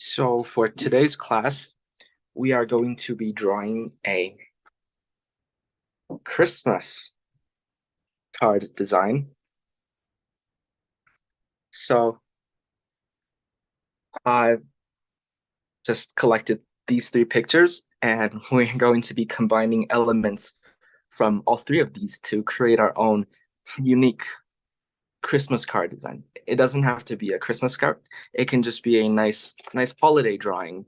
So for today's class, we are going to be drawing a Christmas card design. So I just collected these three pictures, and we're going to be combining elements from all three of these to create our own unique Christmas card design. It doesn't have to be a Christmas card. It can just be a nice holiday drawing.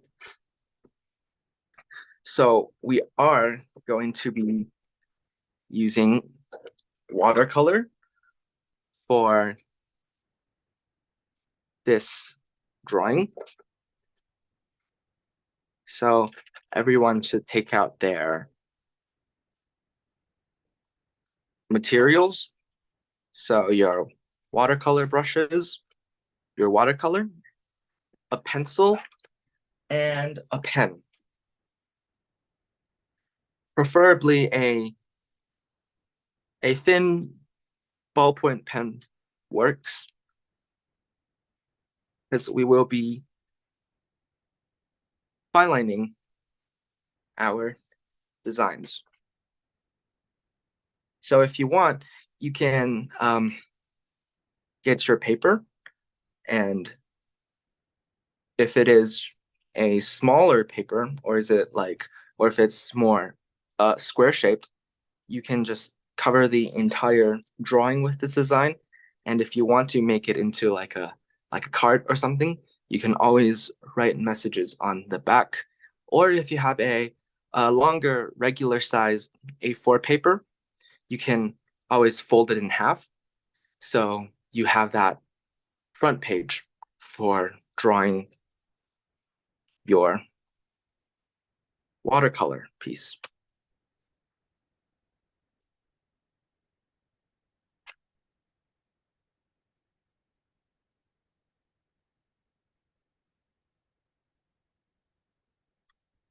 So we are going to be using watercolor for this drawing. So everyone should take out their materials. So your watercolor brushes, your watercolor, a pencil, and a pen. Preferably a thin ballpoint pen works, because we will be finelining our designs. So if you want, you can get your paper, and if it is a smaller paper, or if it's more square shaped, you can just cover the entire drawing with this design. And if you want to make it into like a card or something, you can always write messages on the back. Or if you have a longer regular sized A4 paper, you can always fold it in half. So you have that front page for drawing your watercolor piece.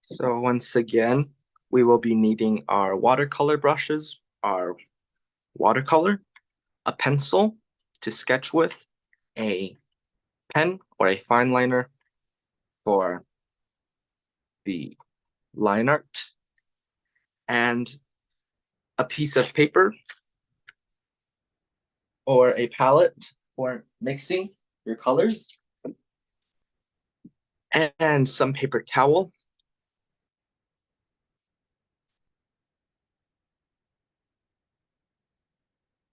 So once again, we will be needing our watercolor brushes, our watercolor, a pencil to sketch with, a pen or a fine liner for the line art, and a piece of paper or a palette for mixing your colors, and some paper towel.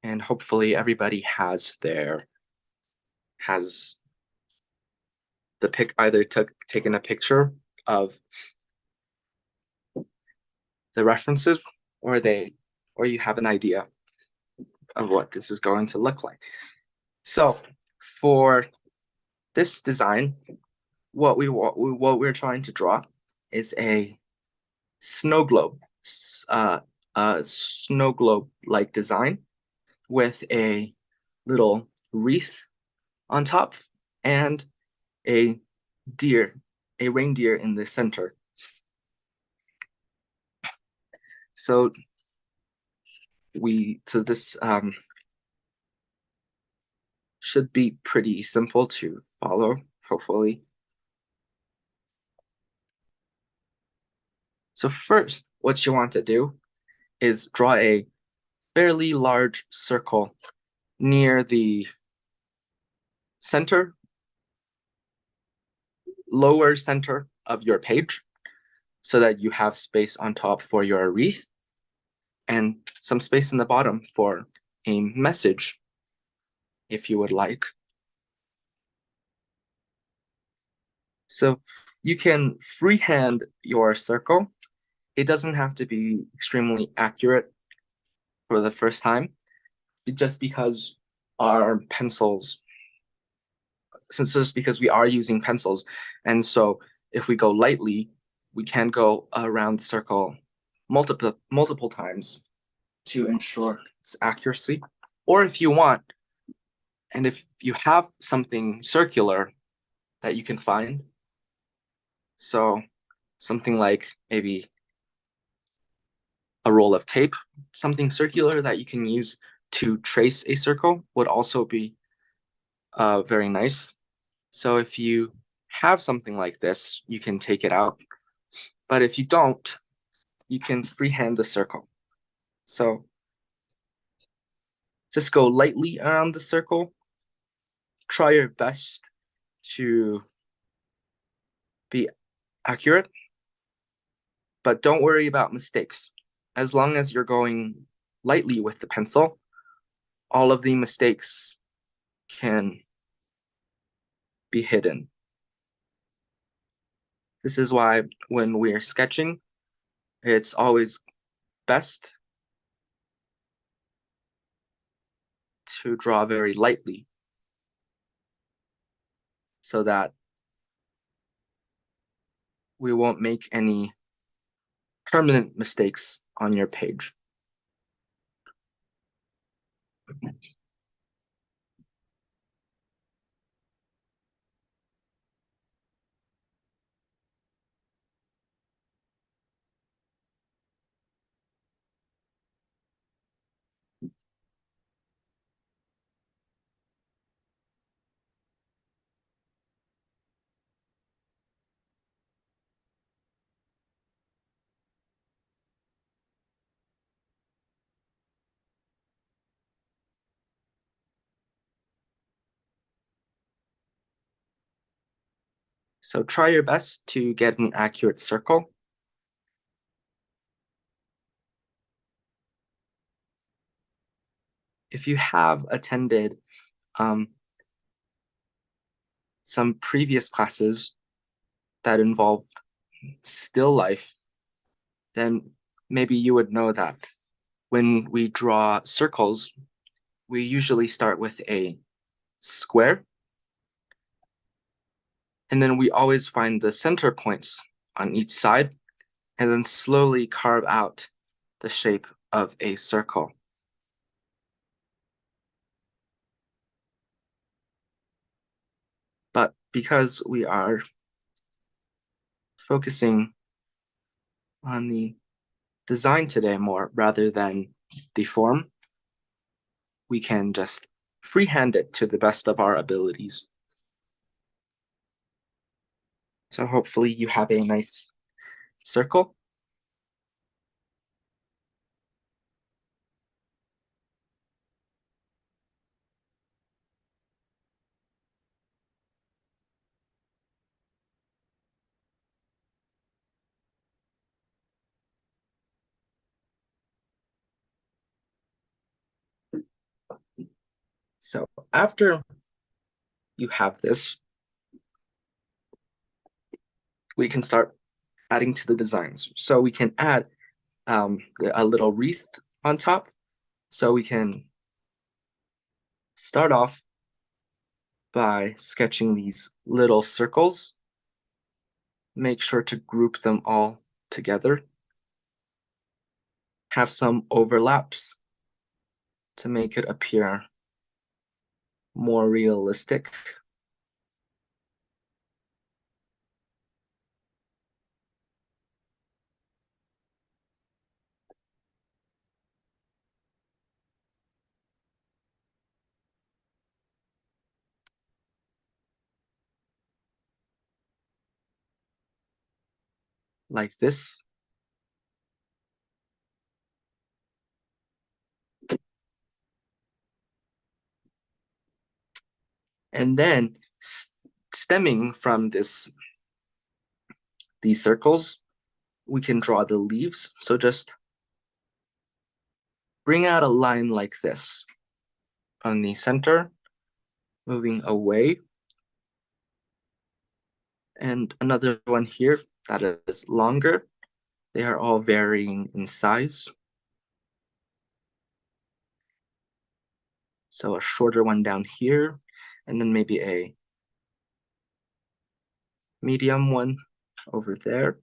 And hopefully everybody has the pic either taken a picture of the references, or you have an idea of what this is going to look like. So for this design, what we're trying to draw is a snow globe, a snow globe like design with a little wreath on top and a reindeer in the center. So this should be pretty simple to follow, hopefully. So first, what you want to do is draw a fairly large circle near the lower center of your page, so that you have space on top for your wreath and some space in the bottom for a message, if you would like. So you can freehand your circle. It doesn't have to be extremely accurate for the first time, just because our pencils, just because we are using pencils. And so if we go lightly, we can go around the circle multiple times to ensure its accuracy. Or if you want, and if you have something circular that you can find, so something like maybe a roll of tape, something circular that you can use to trace a circle would also be very nice. So if you have something like this, you can take it out. But if you don't, you can freehand the circle. So just go lightly around the circle. Try your best to be accurate, but don't worry about mistakes. As long as you're going lightly with the pencil, all of the mistakes can be hidden. This is why when we're sketching, it's always best to draw very lightly so that we won't make any permanent mistakes on your page. So try your best to get an accurate circle. If you have attended some previous classes that involved still life, then maybe you would know that when we draw circles, we usually start with a square, and then we always find the center points on each side, and then slowly carve out the shape of a circle. But because we are focusing on the design today more rather than the form, we can just freehand it to the best of our abilities. So hopefully you have a nice circle. So after you have this, we can start adding to the designs. So we can add a little wreath on top. So we can start off by sketching these little circles. Make sure to group them all together. Have some overlaps to make it appear more realistic. Like this. And then stemming from these circles, we can draw the leaves. So just bring out a line like this on the center, moving away. And another one here that is longer. They are all varying in size. So a shorter one down here, and then maybe a medium one over there,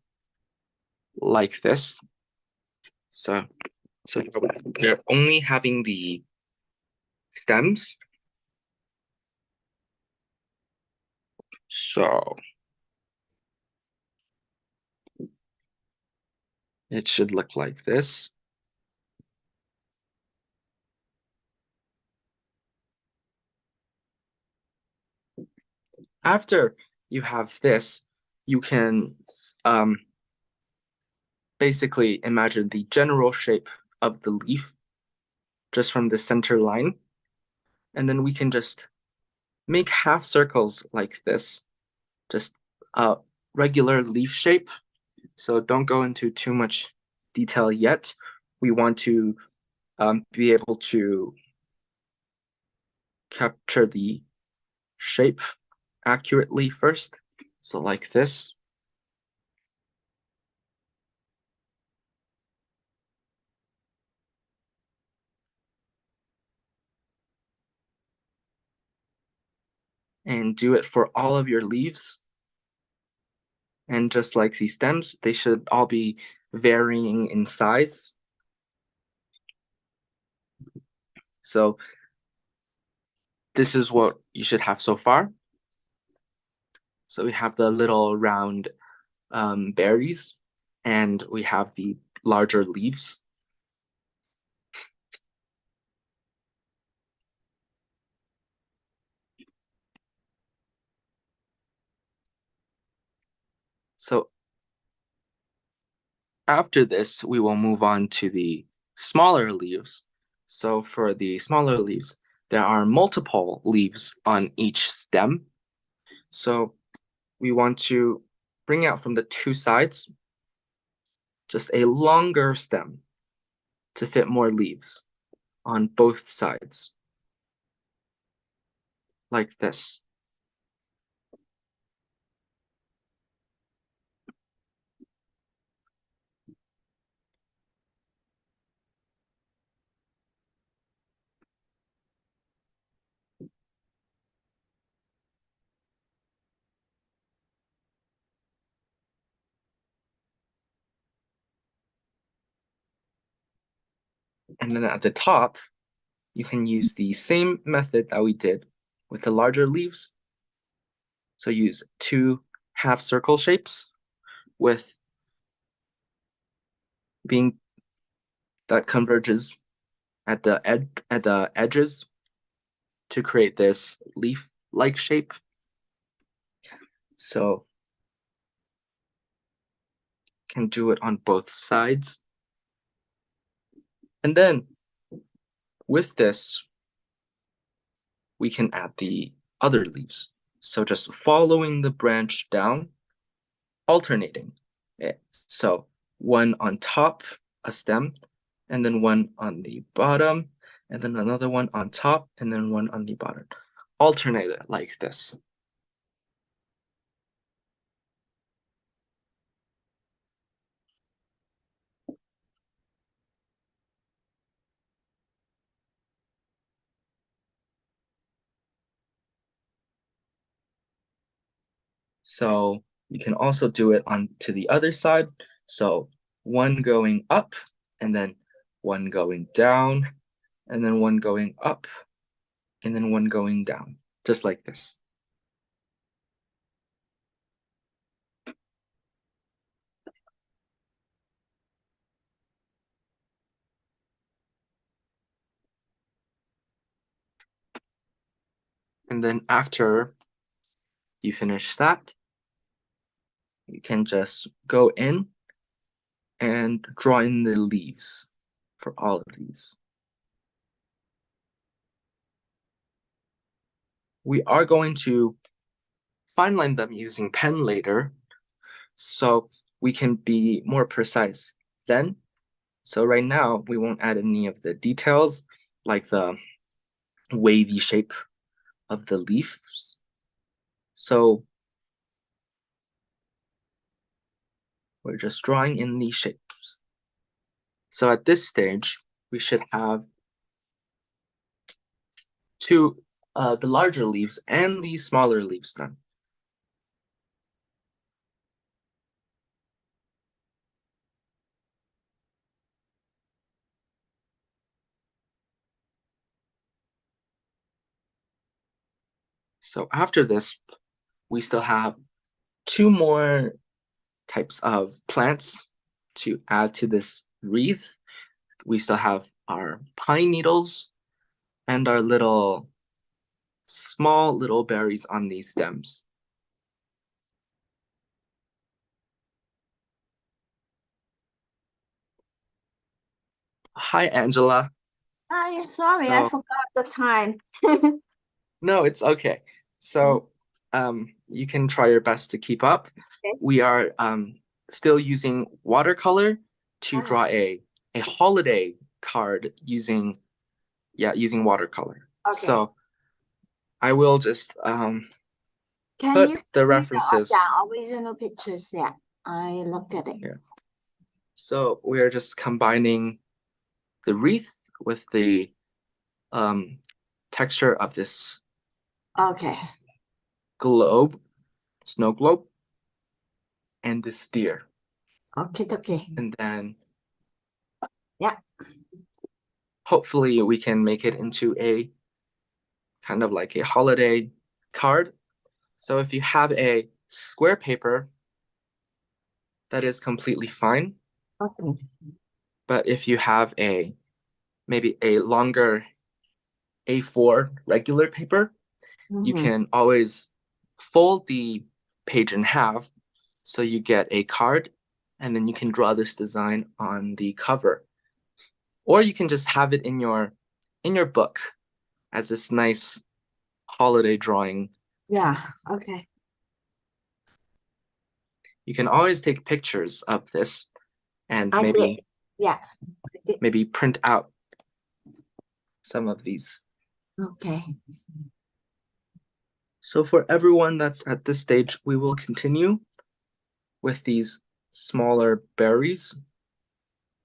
like this. So they're only having the stems. So it should look like this. After you have this, you can basically imagine the general shape of the leaf just from the center line. And then we can just make half circles like this, just a regular leaf shape. So don't go into too much detail yet. We want to be able to capture the shape accurately first. So like this. And do it for all of your leaves. And just like the stems, they should all be varying in size. So this is what you should have so far. So we have the little round berries, and we have the larger leaves. So after this, we will move on to the smaller leaves. So for the smaller leaves, there are multiple leaves on each stem. So we want to bring out from the two sides just a longer stem to fit more leaves on both sides, like this. And then at the top, you can use the same method that we did with the larger leaves. So use two half circle shapes with being that converges at the edges to create this leaf-like shape. So can do it on both sides. And then with this, we can add the other leaves. So just following the branch down, alternating it. So one on top, a stem, and then one on the bottom, and then another one on top, and then one on the bottom. Alternate it like this. So you can also do it on to the other side. So one going up, and then one going down, and then one going up, and then one going down, just like this. And then after you finish that, you can just go in and draw in the leaves for all of these. We are going to fine line them using pen later, so we can be more precise then. So right now, we won't add any of the details, like the wavy shape of the leaves. So we're just drawing in these shapes. So at this stage, we should have the larger leaves and the smaller leaves done. So after this, we still have two more types of plants to add to this wreath. We still have our pine needles and our small little berries on these stems. Hi, Angela. I'm sorry, I So, forgot the time. no, it's okay. So, you can try your best to keep up. Okay. We are still using watercolor to Uh-huh. draw a holiday card using watercolor. Okay. So, I will just Can you put the give me references the original pictures? Yeah, I looked at it. here. So, we are just combining the wreath with the um, texture of this Okay. globe, snow globe, and this deer. Okay, okay. And then Yeah. hopefully we can make it into a kind of like a holiday card. So if you have a square paper, that is completely fine. Okay. But if you have a maybe a longer A4 regular paper, you Mm-hmm. can always fold the page in half so you get a card and then you can draw this design on the cover. Or you can just have it in your book as this nice holiday drawing. Yeah. Okay. You can always take pictures of this and I did. Yeah, I did. maybe print out some of these. Okay. So for everyone that's at this stage, we will continue with these smaller berries.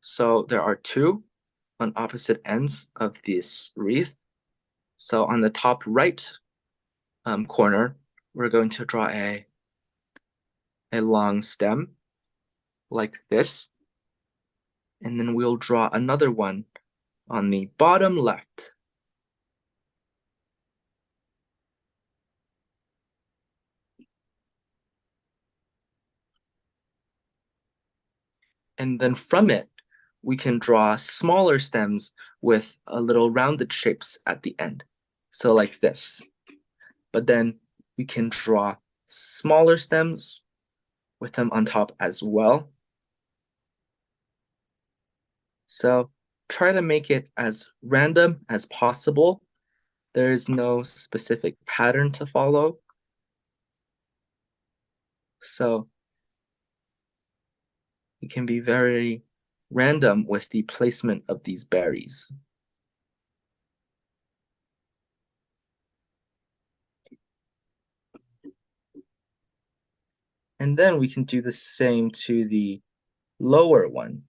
So there are two on opposite ends of this wreath. So on the top right corner, we're going to draw a long stem like this. And then we'll draw another one on the bottom left. And then from it, we can draw smaller stems with a little rounded shapes at the end. So like this. But then we can draw smaller stems with them on top as well. So try to make it as random as possible. There is no specific pattern to follow. So you can be very random with the placement of these berries. And then we can do the same to the lower one.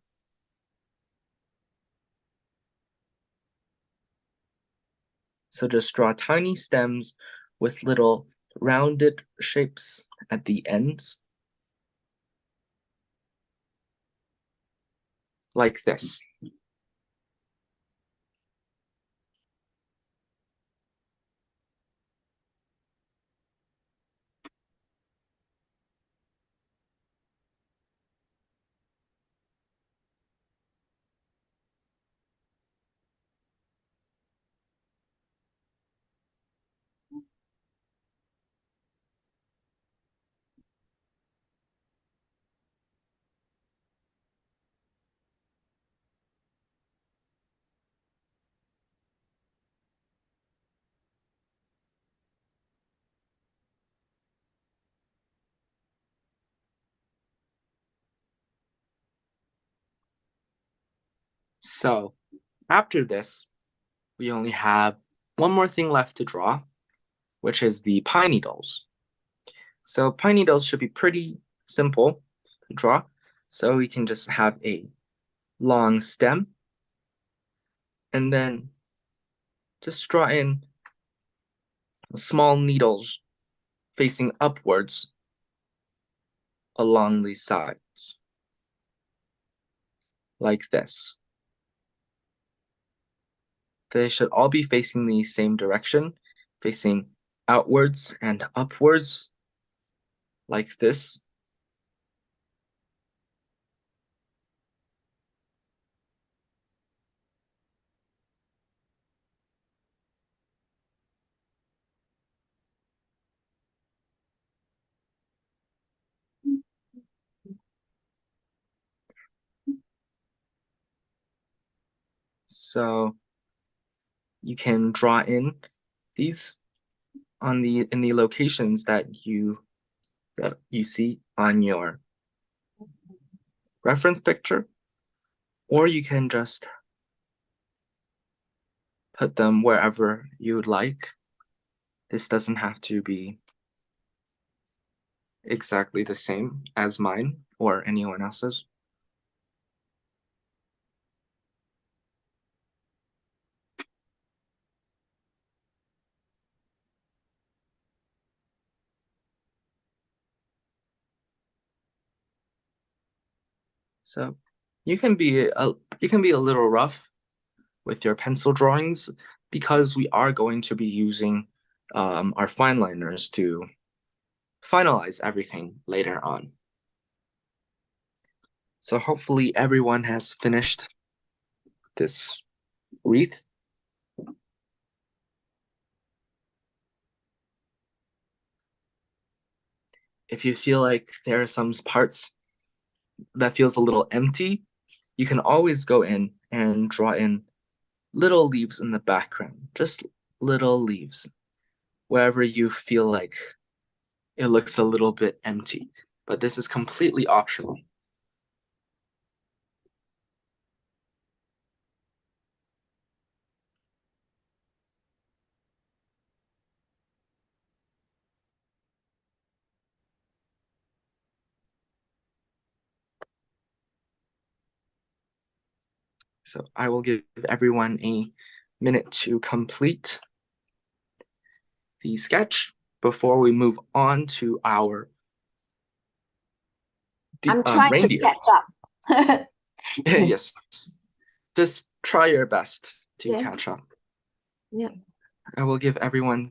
So just draw tiny stems with little rounded shapes at the ends, like this. So after this, we only have one more thing left to draw, which is the pine needles. So pine needles should be pretty simple to draw. So we can just have a long stem and then just draw in small needles facing upwards along the sides, like this. They should all be facing the same direction, facing outwards and upwards, like this. So you can draw in these on in the locations that you see on your reference picture, or you can just put them wherever you would like. This doesn't have to be exactly the same as mine or anyone else's. So you can be a little rough with your pencil drawings because we are going to be using our fine liners to finalize everything later on. So hopefully everyone has finished this wreath. If you feel like there are some parts that feels a little empty, you can always go in and draw in little leaves in the background, just little leaves, wherever you feel like it looks a little bit empty. But this is completely optional. So I will give everyone a minute to complete the sketch before we move on to our I'm trying to reindeer. catch up. Yes, just try your best to Yeah. catch up. Yeah. I will give everyone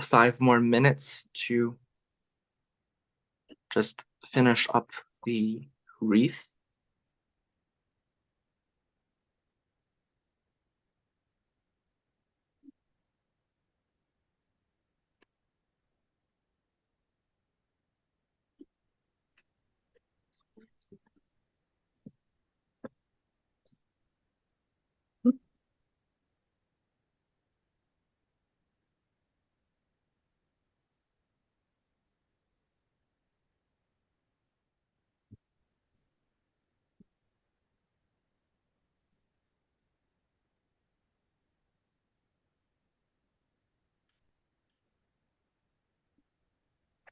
5 more minutes to just finish up the wreath.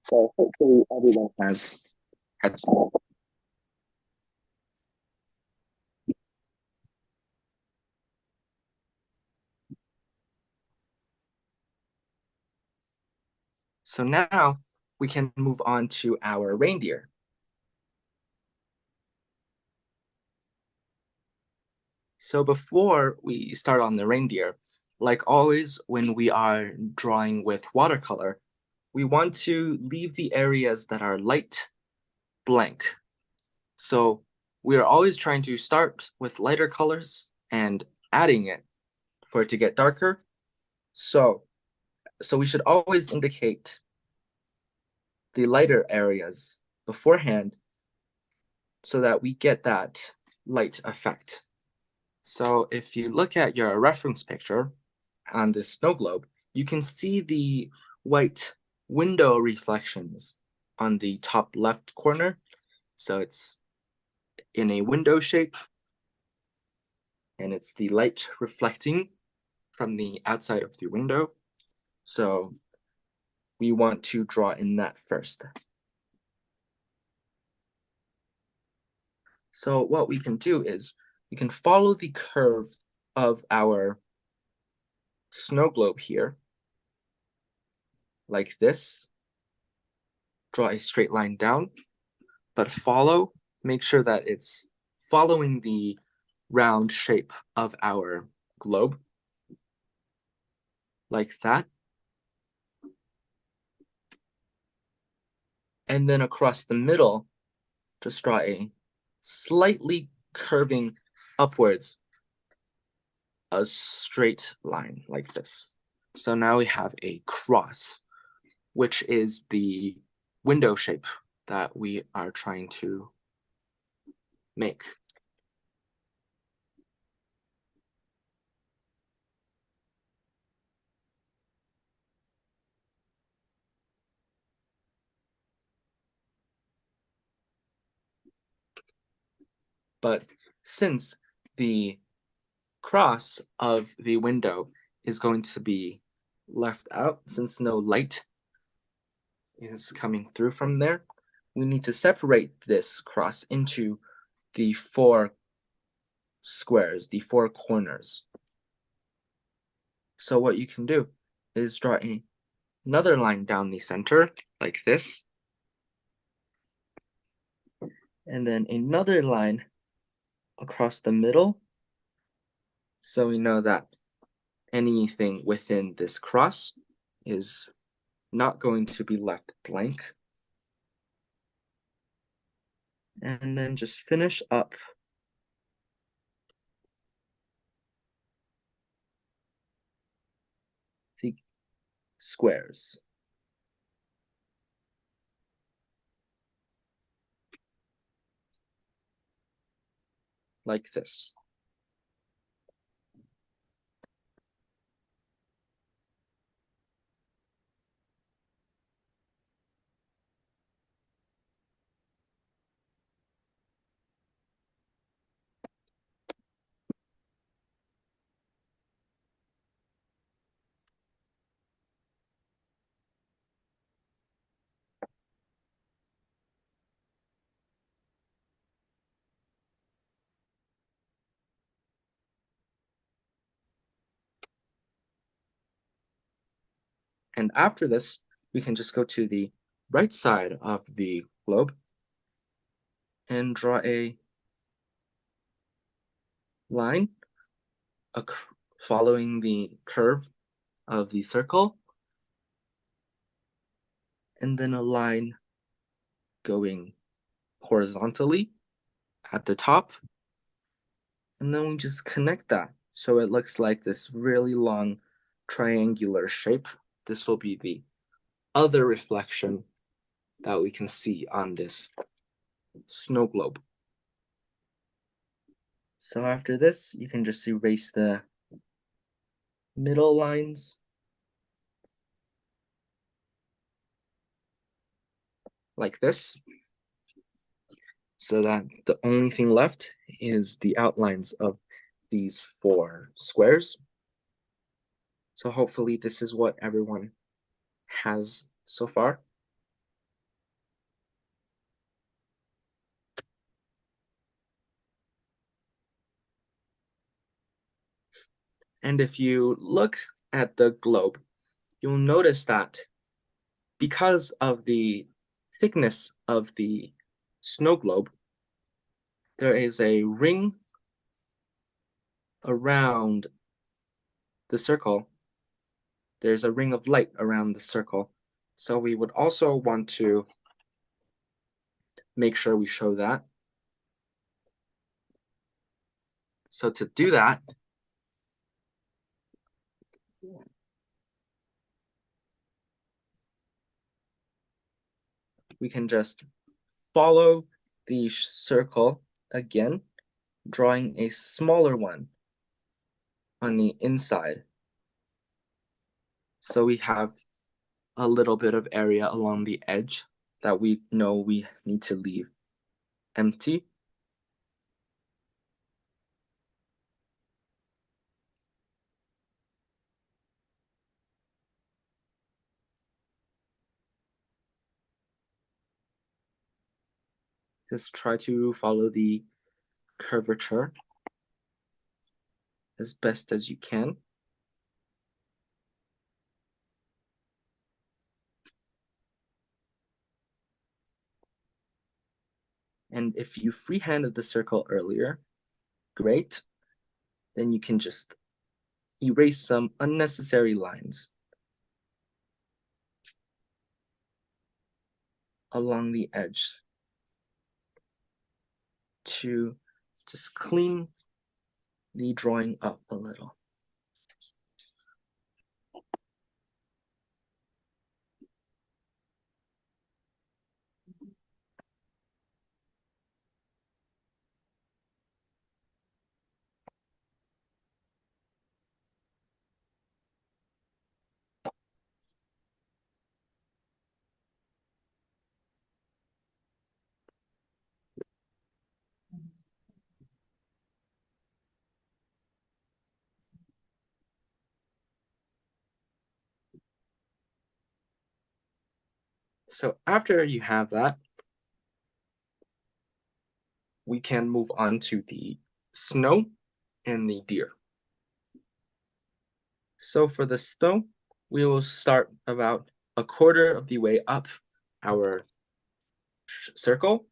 So hopefully everyone has had. So now we can move on to our reindeer. So before we start on the reindeer, like always when we are drawing with watercolor, we want to leave the areas that are light blank. So we are always trying to start with lighter colors and adding it for it to get darker. So we should always indicate the lighter areas beforehand so that we get that light effect. So if you look at your reference picture on this snow globe, you can see the white window reflections on the top left corner. So it's in a window shape, and it's the light reflecting from the outside of the window. So we want to draw in that first. So what we can do is we can follow the curve of our snow globe here, like this. Draw a straight line down, but make sure that it's following the round shape of our globe, like that. And then across the middle, just draw a slightly curving upwards, a straight line like this. So now we have a cross, which is the window shape that we are trying to make. But since the cross of the window is going to be left out, since no light is coming through from there, we need to separate this cross into the four squares, the four corners. So what you can do is draw another line down the center, like this, and then another line across the middle, so we know that anything within this cross is not going to be left blank. And then just finish up the squares. Like this. And after this, we can just go to the right side of the globe and draw a line following the curve of the circle, and then a line going horizontally at the top, and then we just connect that so it looks like this really long triangular shape. This will be the other reflection that we can see on this snow globe. So after this, you can just erase the middle lines like this, so that the only thing left is the outlines of these four squares. So hopefully this is what everyone has so far. And if you look at the globe, you'll notice that because of the thickness of the snow globe, there is a ring around the circle. There's a ring of light around the circle. So we would also want to make sure we show that. So to do that, we can just follow the circle again, drawing a smaller one on the inside. So we have a little bit of area along the edge that we know we need to leave empty. Just try to follow the curvature as best as you can. And if you freehanded the circle earlier, great. Then you can just erase some unnecessary lines along the edge to just clean the drawing up a little. So after you have that, we can move on to the snow and the deer. So for the snow, we will start about a quarter of the way up our circle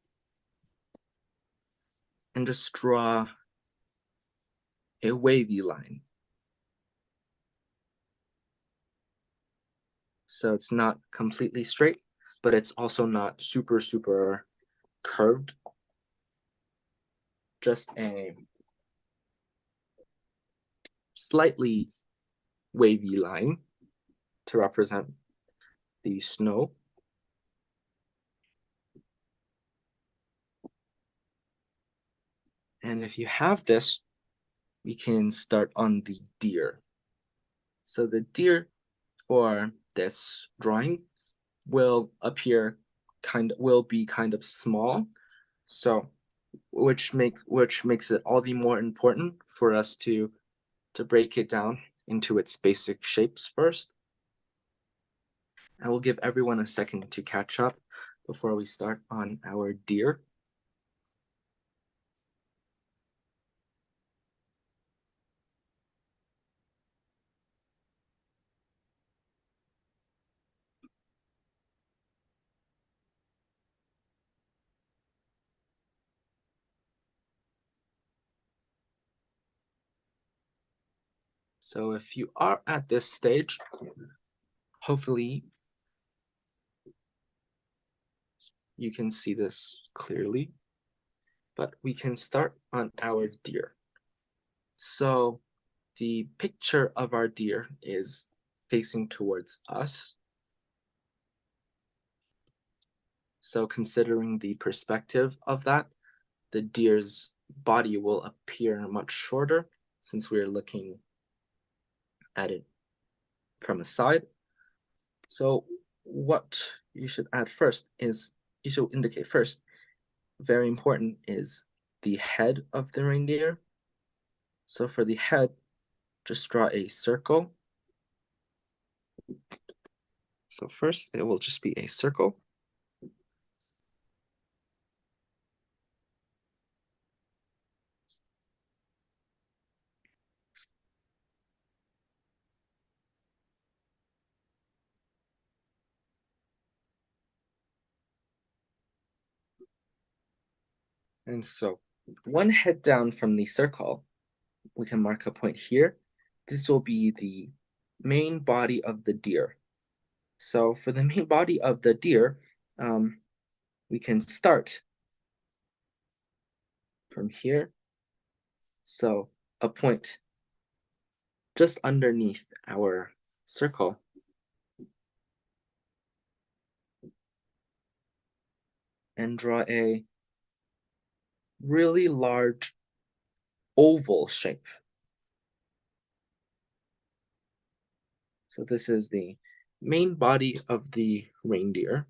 and just draw a wavy line. So it's not completely straight, but it's also not super, super curved. Just a slightly wavy line to represent the snow. And if you have this, we can start on the deer. So the deer for this drawing will be kind of small. So which makes it all the more important for us to break it down into its basic shapes first. I will give everyone a second to catch up before we start on our deer. So if you are at this stage, hopefully you can see this clearly, but we can start on our deer. So the picture of our deer is facing towards us. So considering the perspective of that, the deer's body will appear much shorter since we're looking at it from the side. So what you should add first is, you should indicate first, very important, is the head of the reindeer. So for the head, just draw a circle. So first it will just be a circle. And so one head down from the circle, we can mark a point here. This will be the main body of the deer. So for the main body of the deer, we can start from here. So a point just underneath our circle. And draw a really large oval shape. So this is the main body of the reindeer.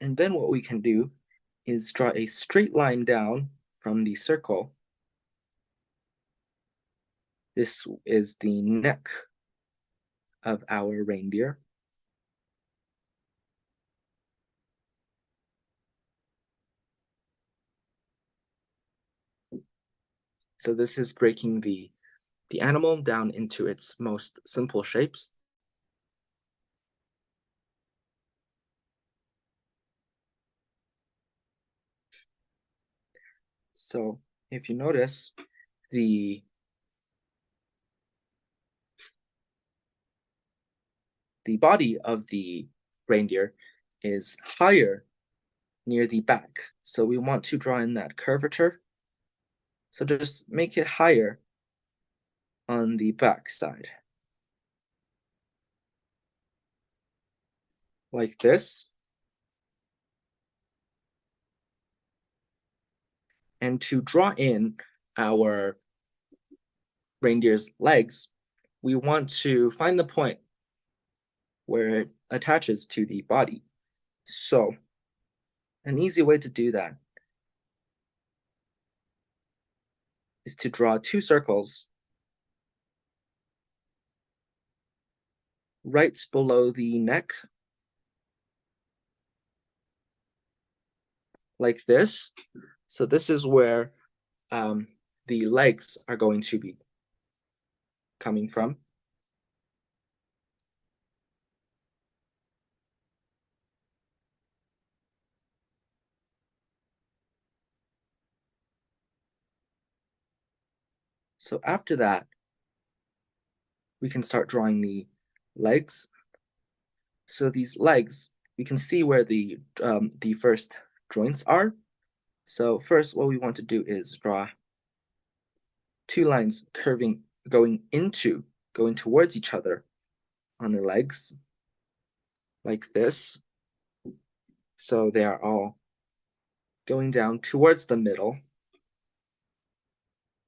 And then what we can do is draw a straight line down from the circle. This is the neck of our reindeer. So this is breaking the animal down into its most simple shapes. So if you notice, the body of the reindeer is higher near the back. So we want to draw in that curvature. So just make it higher on the back side. like this. And to draw in our reindeer's legs, we want to find the point where it attaches to the body. So, an easy way to do that is to draw two circles right below the neck, like this. So, this is where the legs are going to be coming from. So, after that, we can start drawing the legs. So, these legs, we can see where the first joints are. So first, what we want to do is draw two lines curving, going towards each other on the legs, like this. So they are all going down towards the middle.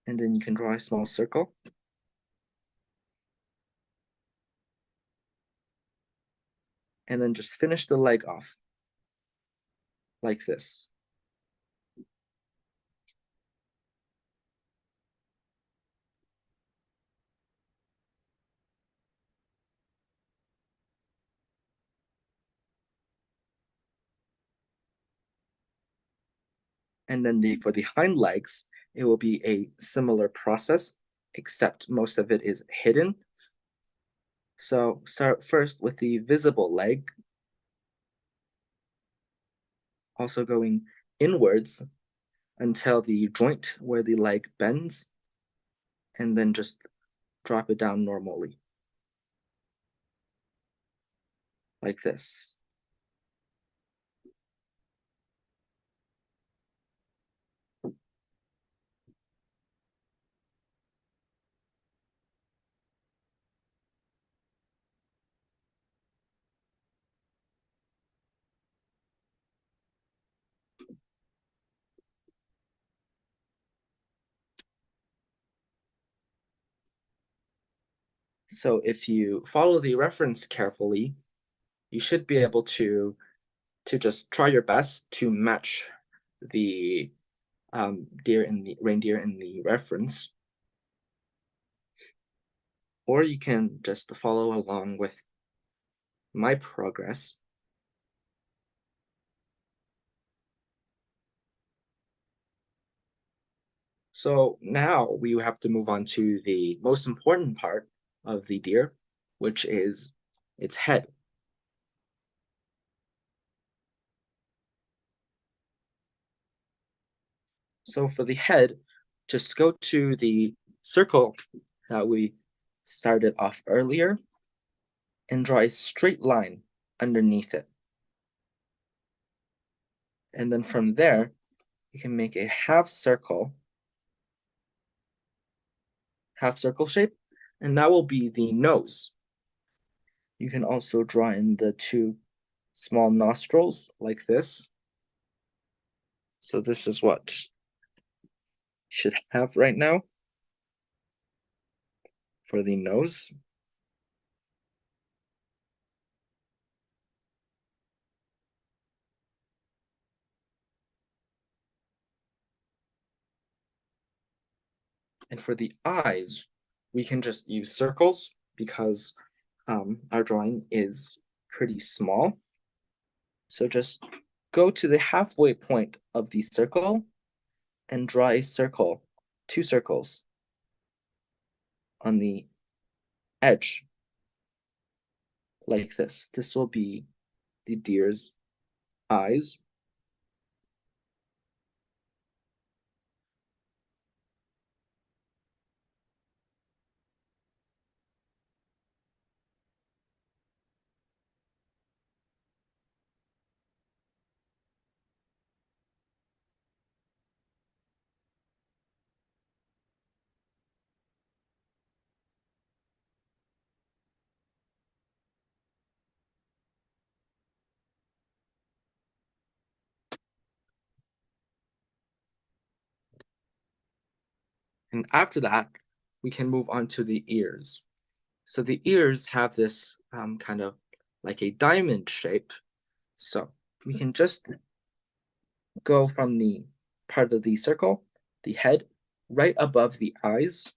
And then you can draw a small circle. And then just finish the leg off, like this. And then for the hind legs, it will be a similar process, except most of it is hidden. So start first with the visible leg, also going inwards until the joint where the leg bends, and then just drop it down normally, like this. So if you follow the reference carefully, you should be able to just try your best to match the deer in the reindeer in the reference, or you can just follow along with my progress. So now we have to move on to the most important part of the deer, which is its head. So for the head, just go to the circle that we started off earlier and draw a straight line underneath it. And then from there, you can make a half circle shape, and that will be the nose. You can also draw in the two small nostrils like this. So this is what you should have right now for the nose. And for the eyes, we can just use circles because our drawing is pretty small. So just go to the halfway point of the circle and draw a circle, two circles on the edge, like this. This will be the deer's eyes. And after that, we can move on to the ears. So the ears have this kind of like a diamond shape. So we can just go from the part of the circle, the head, right above the eyes,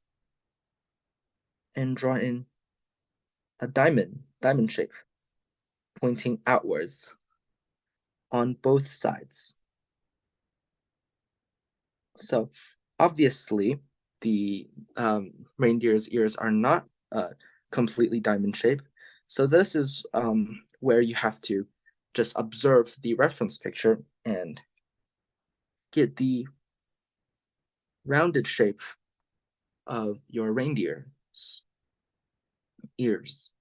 and draw in a diamond shape, pointing outwards on both sides. So obviously, the reindeer's ears are not completely diamond shaped. So this is where you have to just observe the reference picture and get the rounded shape of your reindeer's ears.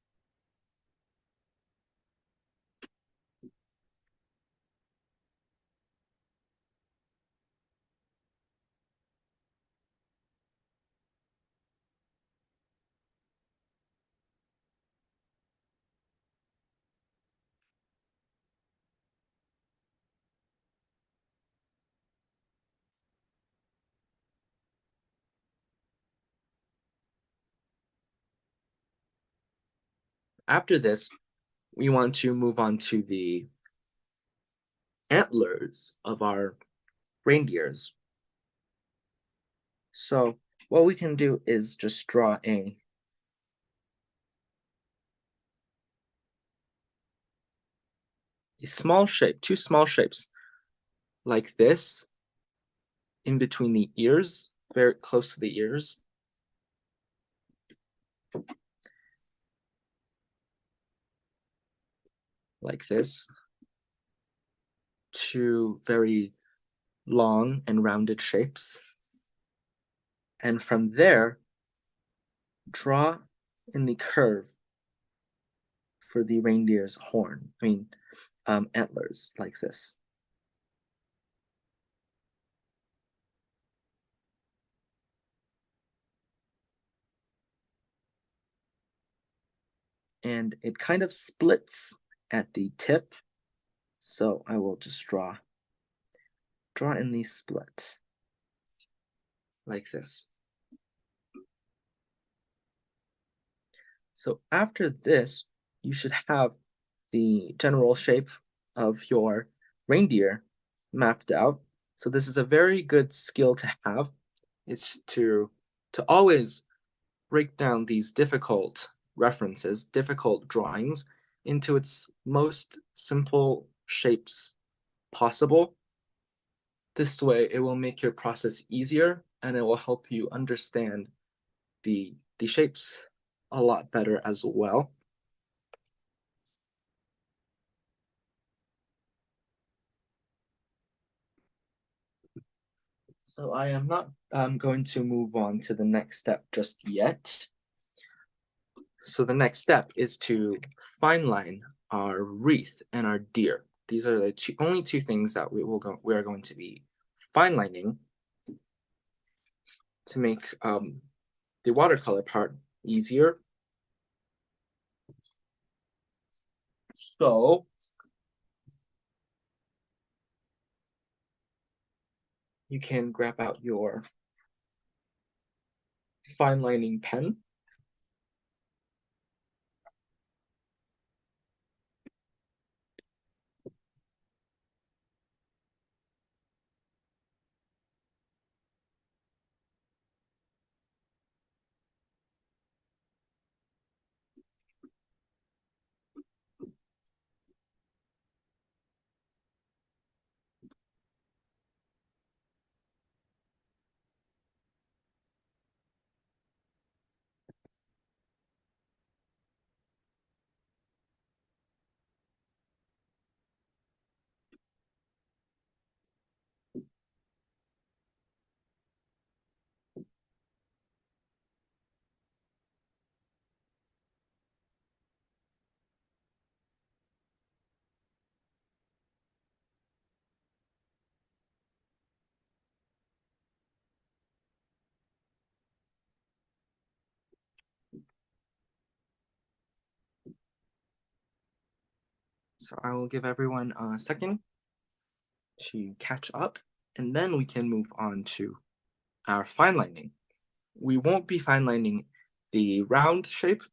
After this, we want to move on to the antlers of our reindeers. So what we can do is just draw a small shape, two small shapes like this in between the ears, very close to the ears. Like this. Two very long and rounded shapes. And from there, draw in the curve for the reindeer's horn, antlers, like this. And it kind of splits at the tip. So I will just draw in the split like this. So after this, you should have the general shape of your reindeer mapped out. So this is a very good skill to have. It's to always break down these difficult references, difficult drawings into its most simple shapes possible. This way it will make your process easier and it will help you understand the shapes a lot better as well. So I am not going to move on to the next step just yet. So the next step is to fine line our wreath and our deer. These are the only two things that we are going to be fine lining to make the watercolor part easier. So you can grab out your fine lining pen. So I will give everyone a second to catch up, and then we can move on to our fine lining. we won't be fine lining the round shape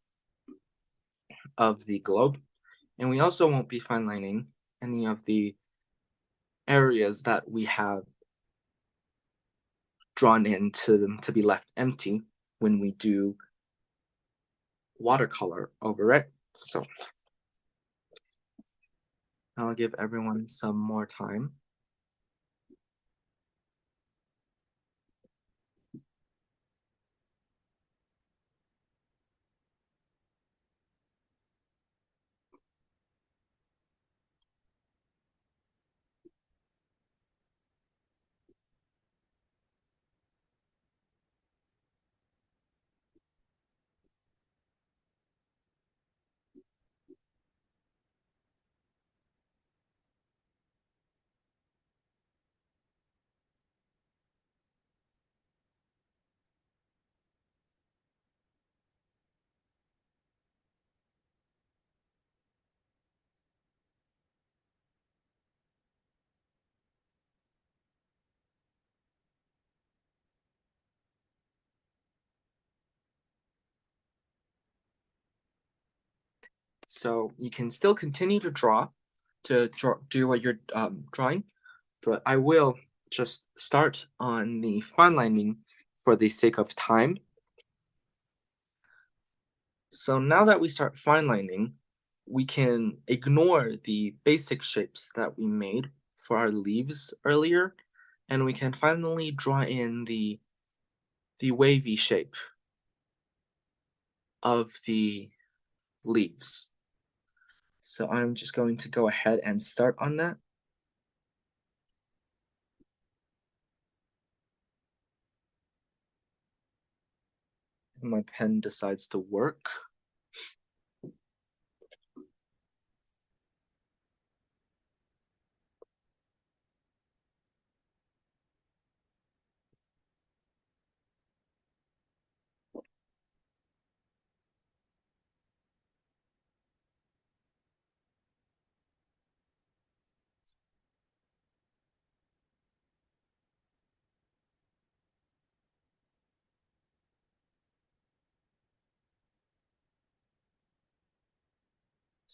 of the globe, and we also won't be fine lining any of the areas that we have drawn in to be left empty when we do watercolor over it. So I'll give everyone some more time. So you can still continue to do what you're drawing, but I will just start on the fine lining for the sake of time. So now that we start fine lining, we can ignore the basic shapes that we made for our leaves earlier, and we can finally draw in the wavy shape of the leaves. So I'm just going to go ahead and start on that. My pen decides to work.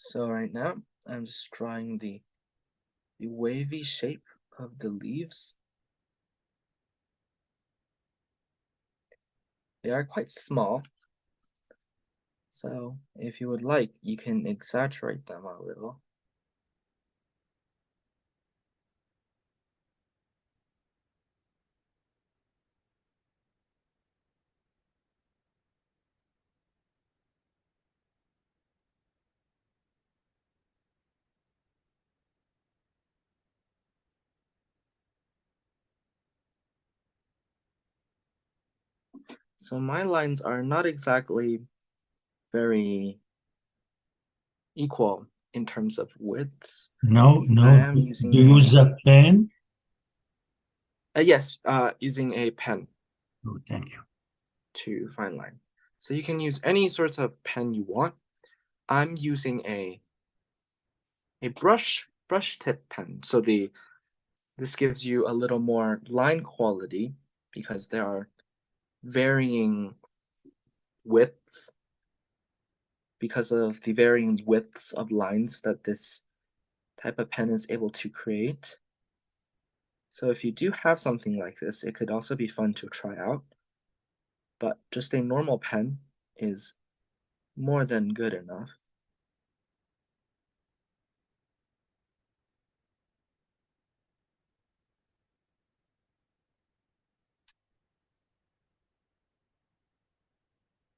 So right now, I'm just drawing the wavy shape of the leaves. They are quite small, so if you would like, you can exaggerate them a little. So my lines are not exactly very equal in terms of widths, No, because I no. am Do using you use a pen? yes, using a pen Oh, thank you. to fine line. So you can use any sorts of pen you want. I'm using a brush tip pen. So this gives you a little more line quality because there are varying widths because of the varying widths of lines that this type of pen is able to create. So if you do have something like this, it could also be fun to try out, but just a normal pen is more than good enough.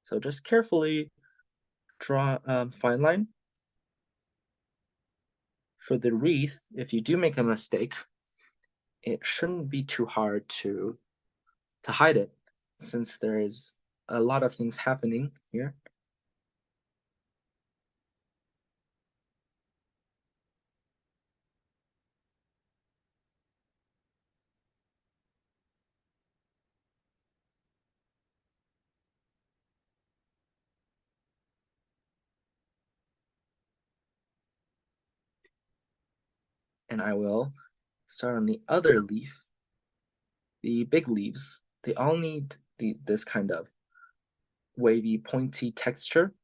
So just carefully draw a fine line. For the wreath, if you do make a mistake, it shouldn't be too hard to hide it, since there is a lot of things happening here. And I will start on the other leaf. The big leaves, they all need this kind of wavy, pointy texture.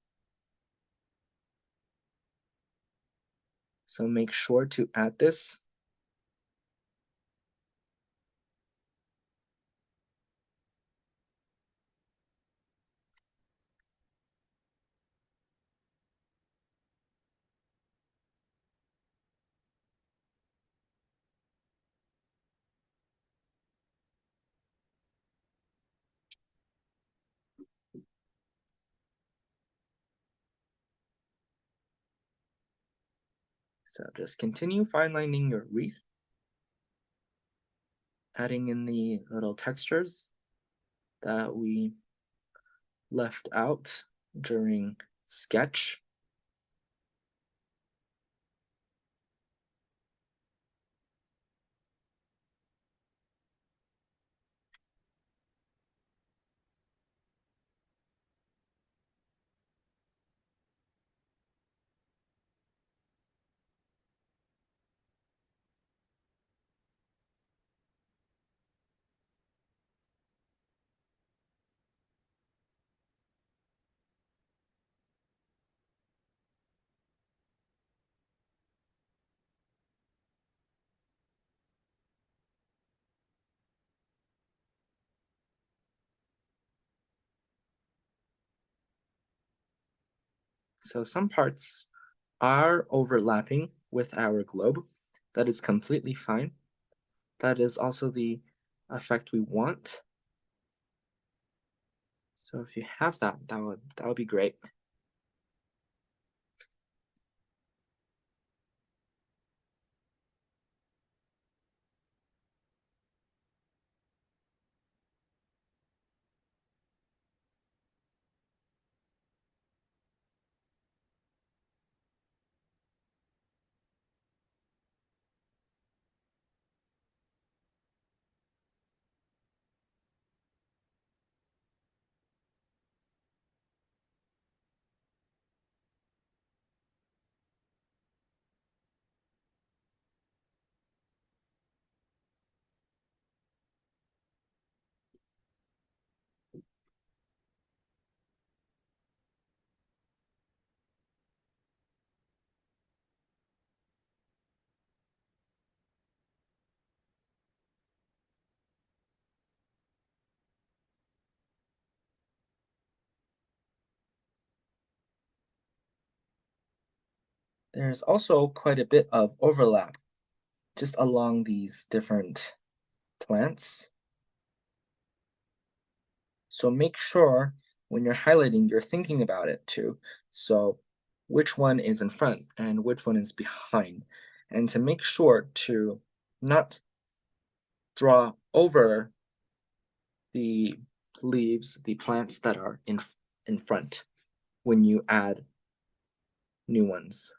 So make sure to add this. So just continue fine lining your wreath, adding in the little textures that we left out during sketch. So some parts are overlapping with our globe. That is completely fine. That is also the effect we want. So if you have that, that would be great. There's also quite a bit of overlap just along these different plants. So make sure when you're highlighting, you're thinking about it too. So which one is in front and which one is behind? And to make sure to not draw over the leaves, the plants that are in front when you add new ones.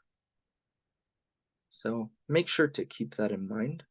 So make sure to keep that in mind.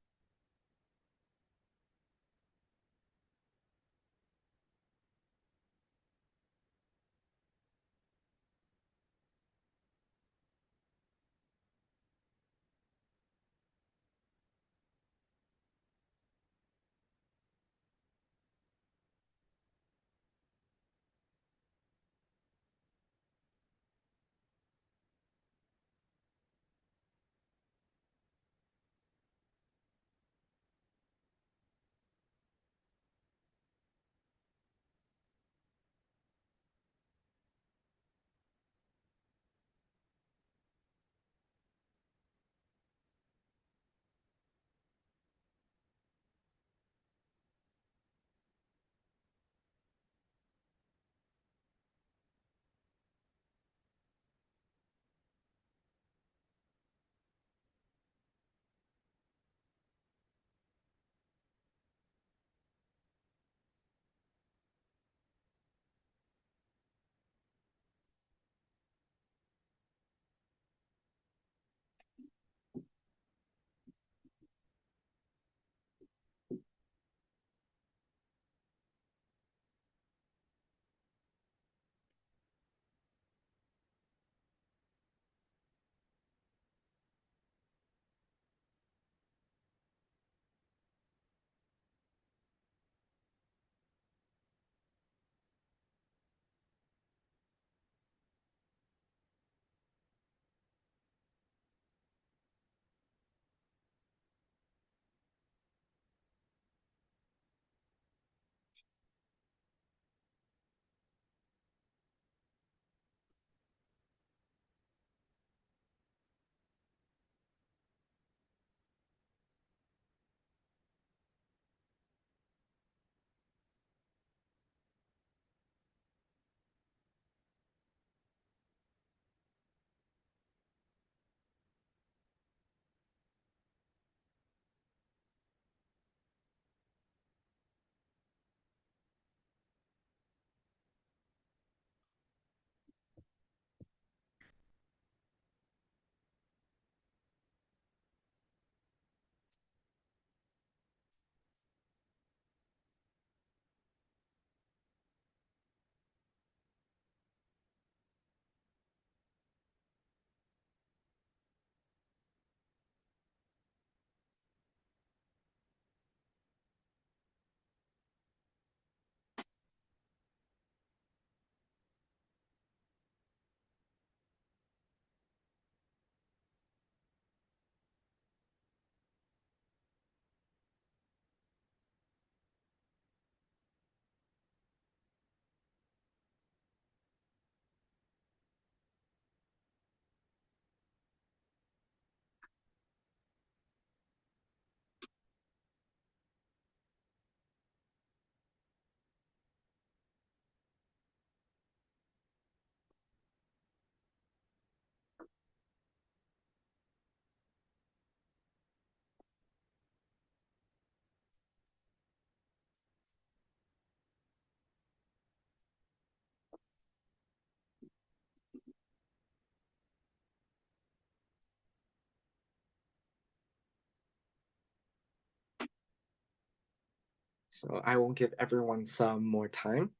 So I will give everyone some more time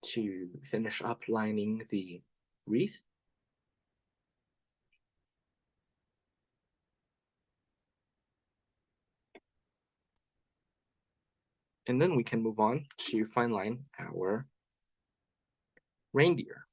to finish up lining the wreath. And then we can move on to fine line our reindeer.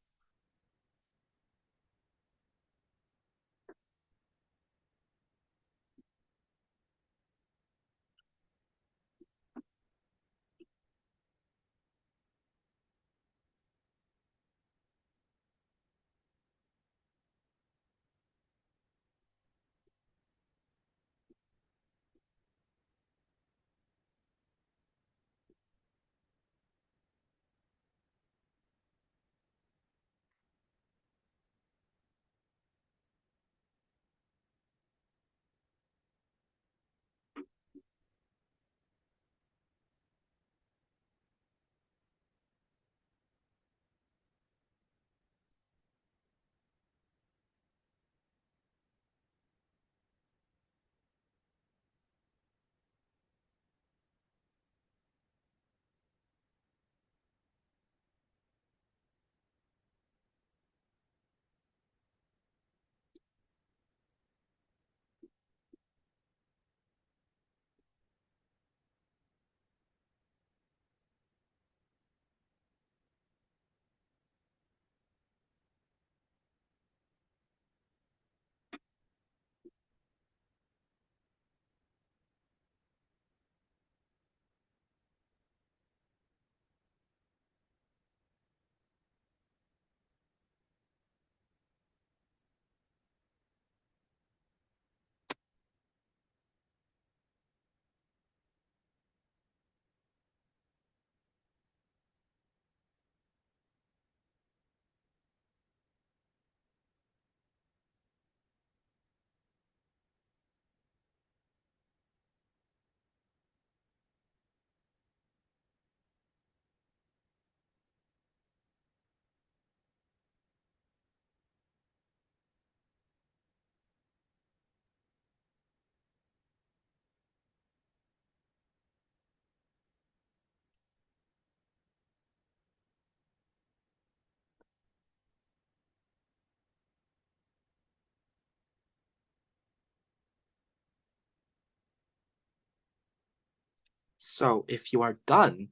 So if you are done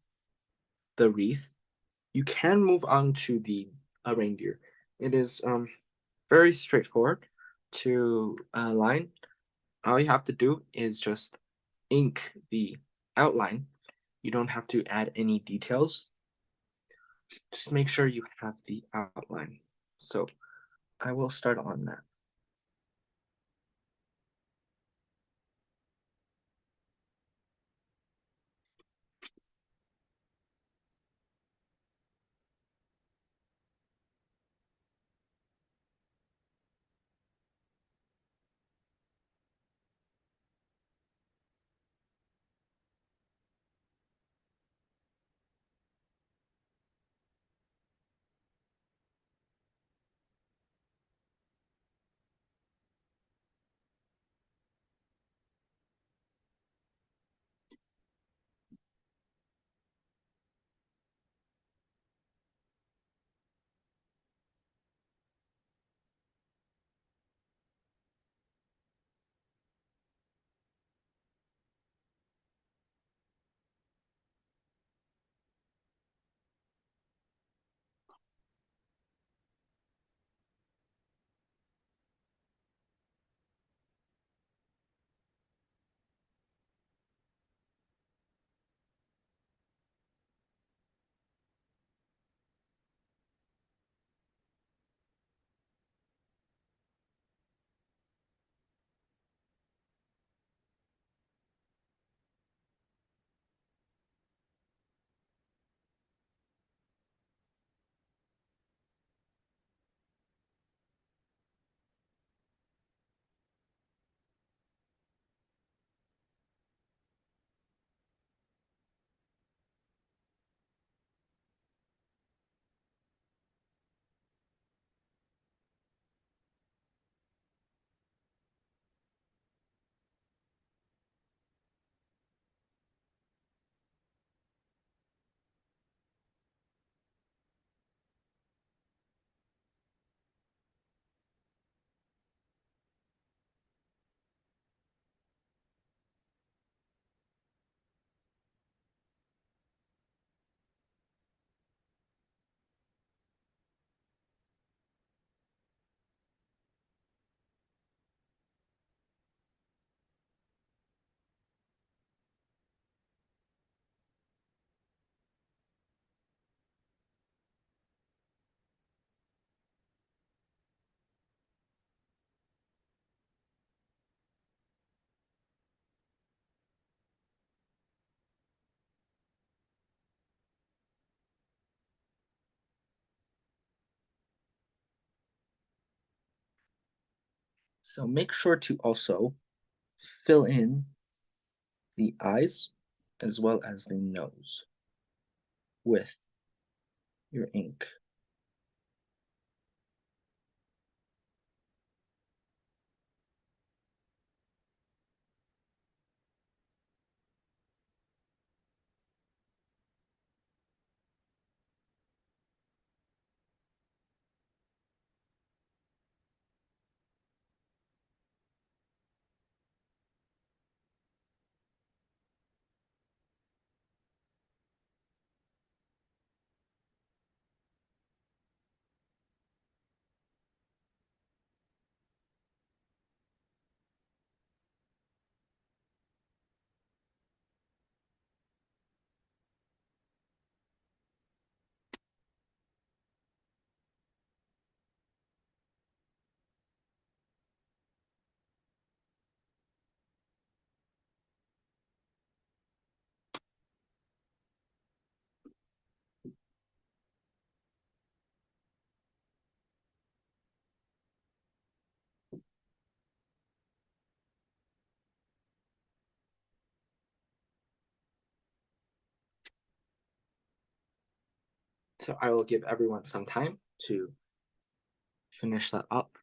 the wreath, you can move on to the reindeer. It is very straightforward to line. All you have to do is just ink the outline. You don't have to add any details. Just make sure you have the outline. So I will start on that. So make sure to also fill in the eyes as well as the nose with your ink. So I will give everyone some time to finish that up.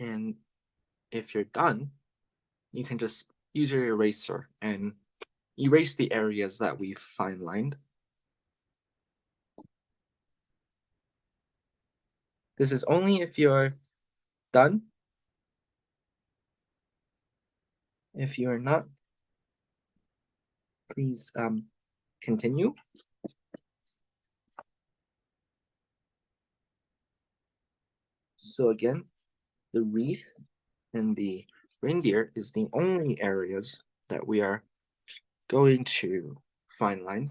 And if you're done, you can just use your eraser and erase the areas that we've fine lined. This is only if you're done. If you're not, please continue. So again, the wreath and the reindeer is the only areas that we are going to fine line.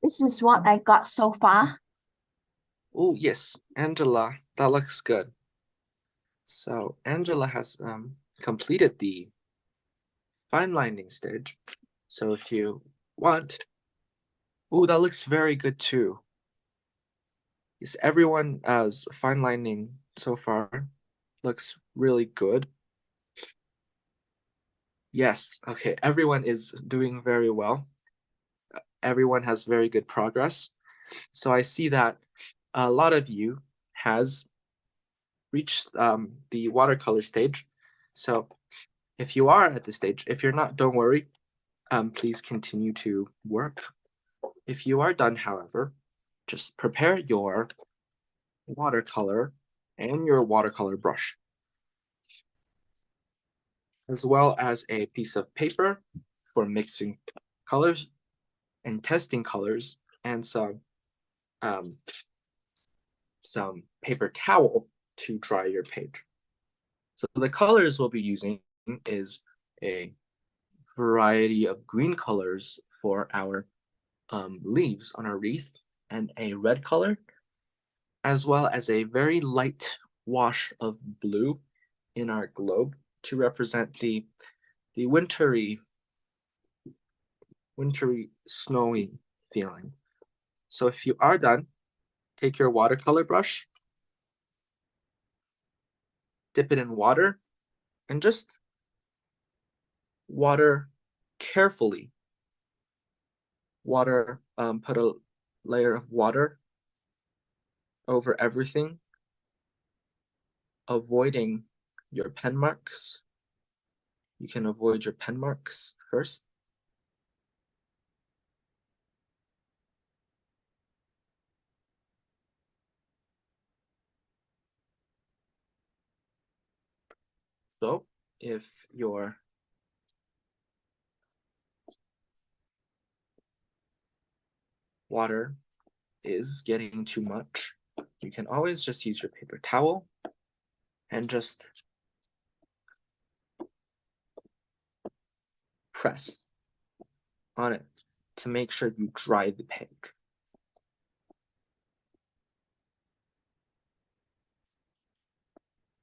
This is what I got so far. Oh yes, Angela, that looks good. So Angela has completed the fine lining stage. So if you want, oh, that looks very good too. Yes, everyone as fine lining so far looks really good. Yes, okay, everyone is doing very well. Everyone has very good progress. So I see that a lot of you has reached the watercolor stage. So if you are at this stage, if you're not, don't worry. Please continue to work. If you are done, however, just prepare your watercolor and your watercolor brush, as well as a piece of paper for mixing colors and testing colors, and some paper towel to dry your page. So the colors we'll be using is a variety of green colors for our leaves on our wreath, and a red color, as well as a very light wash of blue in our globe to represent the wintry snowy feeling. So if you are done, take your watercolor brush, dip it in water, and just water carefully. Put a layer of water over everything, avoiding your pen marks. You can avoid your pen marks first. So if your water is getting too much, you can always just use your paper towel and just press on it to make sure you dry the page.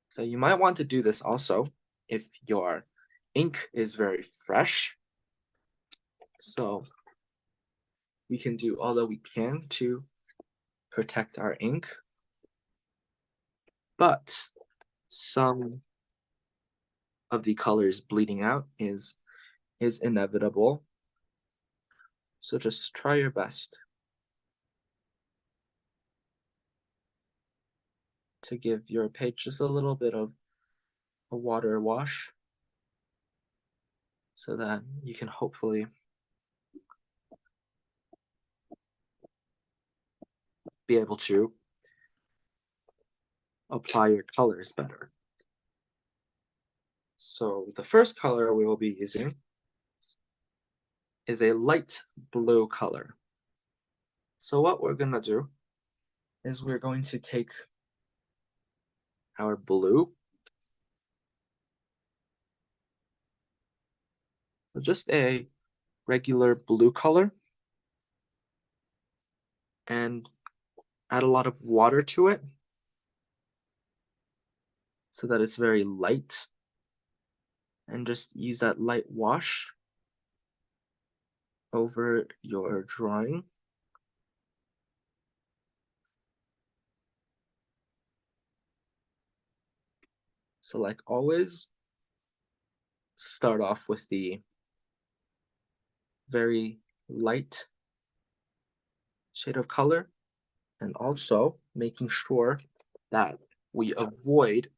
So you might want to do this also if your ink is very fresh. So we can do all that we can to protect our ink, but some of the colors bleeding out is inevitable. So just try your best to give your page just a little bit of a water wash so that you can hopefully be able to apply your colors better. So the first color we will be using is a light blue color. So what we're gonna do is we're going to take our blue, so just a regular blue color, and add a lot of water to it so that it's very light, and just use that light wash over your drawing. So like always, start off with the very light shade of color, and also making sure that we avoid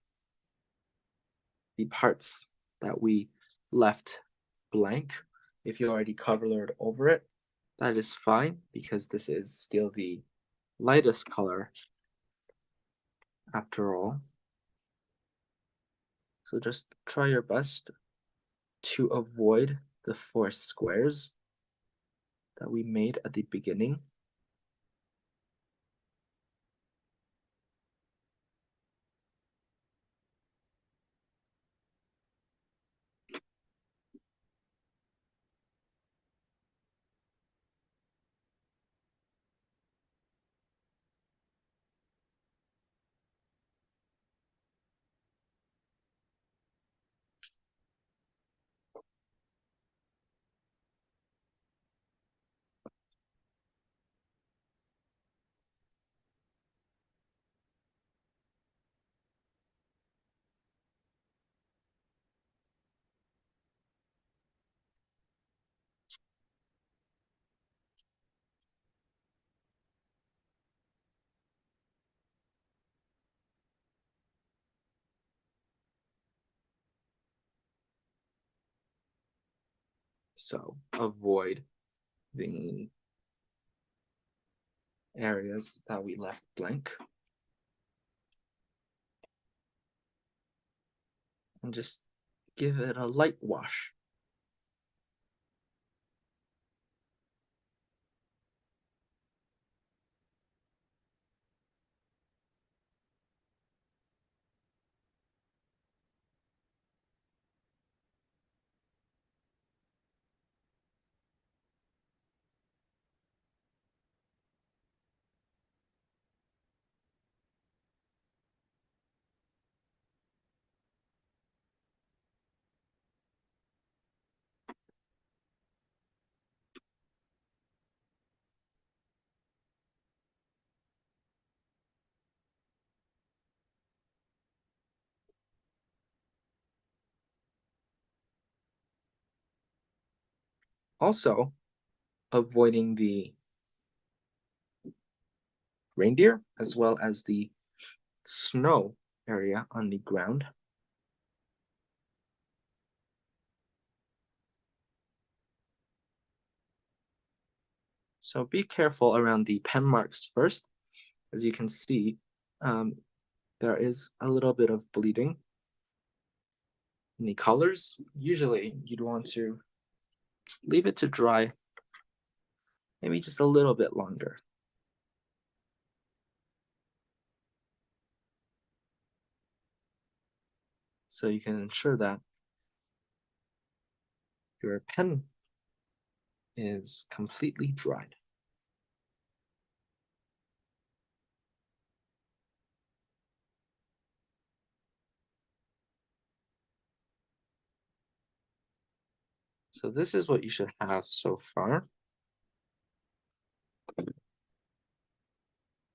the parts that we left blank. If you already colored over it, that is fine because this is still the lightest color after all. So just try your best to avoid the 4 squares that we made at the beginning. So avoid the areas that we left blank. And just give it a light wash. Also, avoiding the reindeer as well as the snow area on the ground. So be careful around the pen marks first. As you can see, there is a little bit of bleeding in the colors. Usually you'd want to leave it to dry maybe just a little bit longer. So you can ensure that your pen is completely dried. So this is what you should have so far.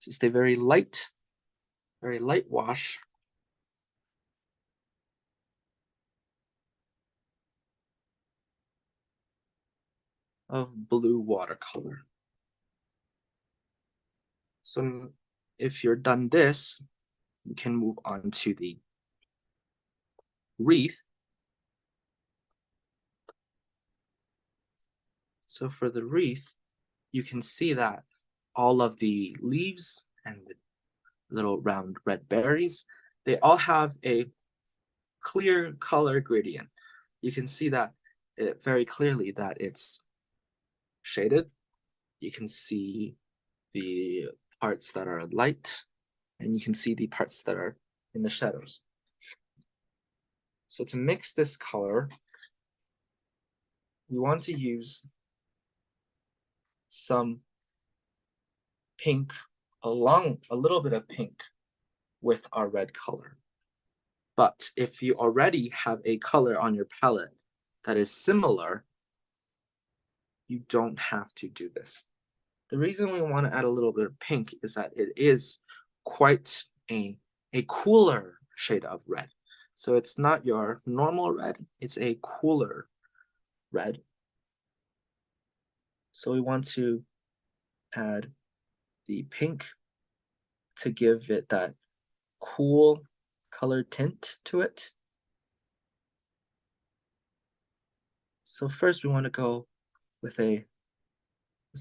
Just a very light wash. Of blue watercolor. So if you're done this, you can move on to the wreath. So for the wreath, you can see that all of the leaves and the little round red berries, they all have a clear color gradient. You can see that very clearly that it's shaded. You can see the parts that are light, and you can see the parts that are in the shadows. So to mix this color, we want to use some pink along a little bit of pink with our red color. But if you already have a color on your palette that is similar, you don't have to do this. The reason we want to add a little bit of pink is that it is quite a cooler shade of red. So it's not your normal red, it's a cooler red. So we want to add the pink to give it that cool color tint to it. So first we want to go with a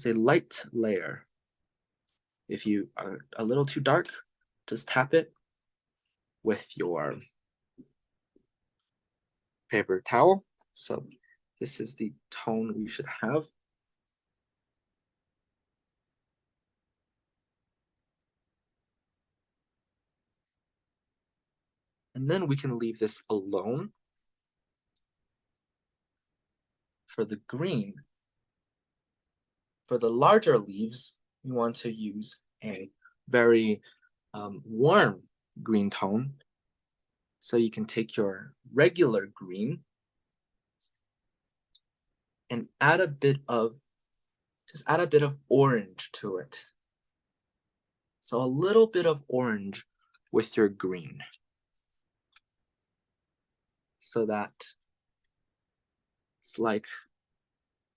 light layer. If you are a little too dark, just tap it with your paper towel. So this is the tone we should have. And then we can leave this alone. For the green, for the larger leaves, you want to use a very warm green tone. So you can take your regular green and add a bit of orange to it. So a little bit of orange with your green. So that it's like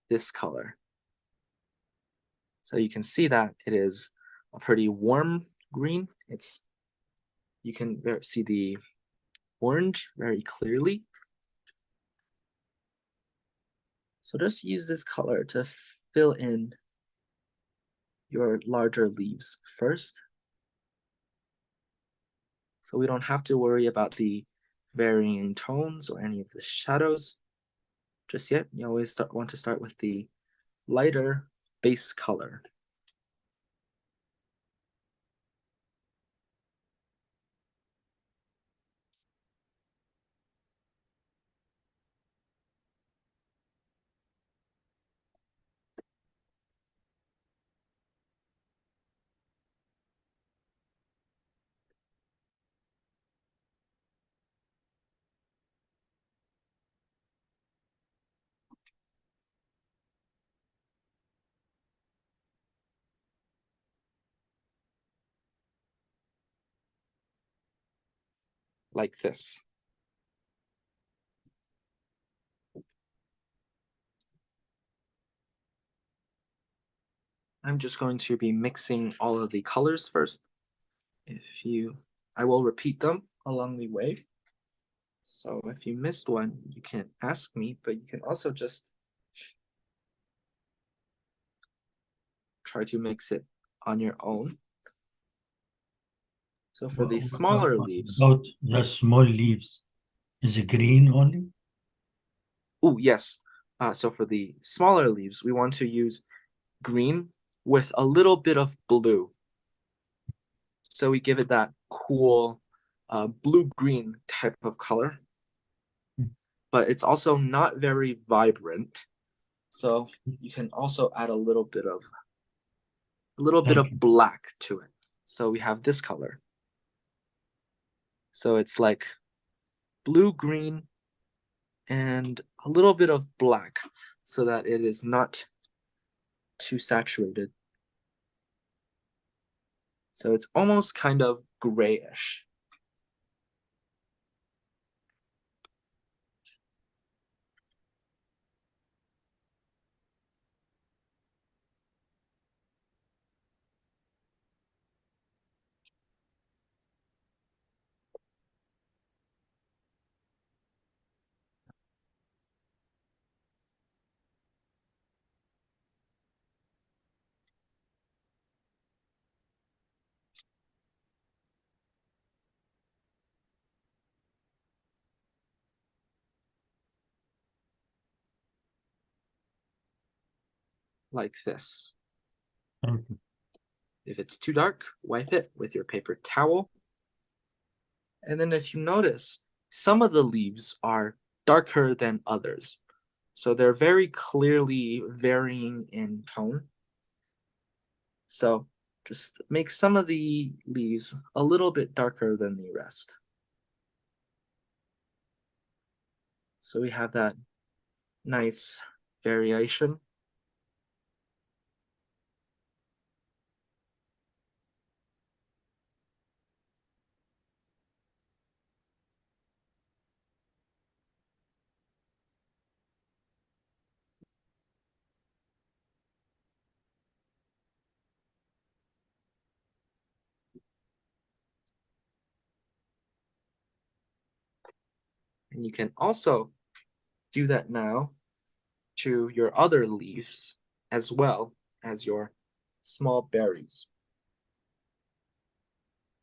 this color. So you can see that it is a pretty warm green. You can see the orange very clearly. So just use this color to fill in your larger leaves first. So we don't have to worry about the varying tones or any of the shadows just yet. You always want to start with the lighter base color. Like this. I'm just going to be mixing all of the colors first. I will repeat them along the way. So if you missed one, you can ask me, but you can also just try to mix it on your own. So for the smaller leaves. About the small leaves, is it green only? Oh, yes. So for the smaller leaves, we want to use green with a little bit of blue. So we give it that cool blue-green type of color. But it's also not very vibrant. So you can also add a little bit of black to it. So we have this color. So it's like blue-green and a little bit of black so that it is not too saturated. So it's almost kind of grayish. Like this. Thank you. If it's too dark, wipe it with your paper towel. And then if you notice, some of the leaves are darker than others. So they're very clearly varying in tone. So just make some of the leaves a little bit darker than the rest. So we have that nice variation. And you can also do that now to your other leaves as well as your small berries.